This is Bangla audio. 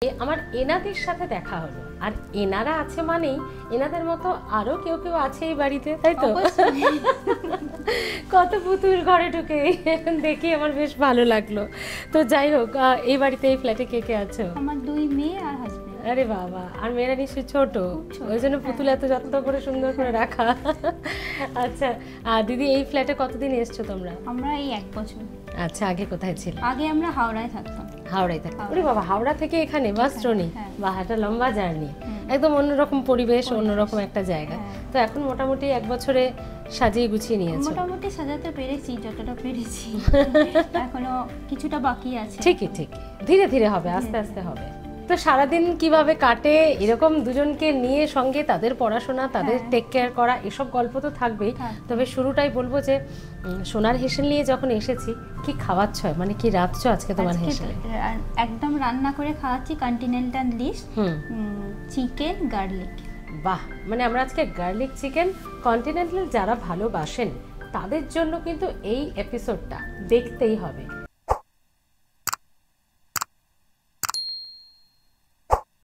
আমার এনাদের সাথে দেখা হলো, আর এনারা আছে মানেই এনাদের মতো আরো কেউ কেউ আছে এই বাড়িতে, তাই তো? কত পুতুল ঘরে ঢুকে দেখি আমার বেশ ভালো লাগলো। তো যাই হোক, এই বাড়িতে এই ফ্ল্যাটে কে কে আছো? আমার 2 মেয়ে আর হাজবেন্ড। আরে বাবা, আর মেয়েরা নিশ্চয়ই ছোট, ওই জন্য পুতুল এত যত্ন করে সুন্দর করে রাখা। আচ্ছা, দিদি এই ফ্ল্যাটে কতদিন এসছো তোমরা? আমরা এই 1 বছর। আচ্ছা, আগে কোথায় ছিল? আগে আমরা হাওড়ায় থাকতাম। হাওড়ায় থাকতাম। ওরে বাবা, হাওড়া থেকে এখানে বাস ট্রেনে? বাহ, একটা লম্বা জার্নি, একদম অন্যরকম পরিবেশ, অন্যরকম একটা জায়গা। তো এখন মোটামুটি 1 বছরে সাজিয়ে গুছিয়ে নিয়েছো? মোটামুটি সাজাতে পেরেছি, যতটা পেরেছি। এখনো কিছুটা বাকি আছে। ঠিকই ঠিক, ধীরে ধীরে হবে, আস্তে আস্তে হবে। তো সারাদিন কিভাবে কাটে এরকম দুজনকে নিয়ে, সঙ্গে তাদের পড়াশোনা, তাদের টেক কেয়ার করা, এসব গল্প তো থাকবেই। তবে শুরুটাই বলবো যে সোনার হেসেল নিয়ে যখন এসেছি, কি খাওয়াচ্ছ, মানে কি রাঁধছ আজকে তোমার হেসেলে? একদম রান্না করে খাওয়াচ্ছি কন্টিনেন্টাল ডিশ, চিকেন গার্লিক। বাহ, মানে আমরা আজকে গার্লিক চিকেন, কন্টিনেন্টাল যারা ভালোবাসেন তাদের জন্য কিন্তু এই এপিসোডটা দেখতেই হবে।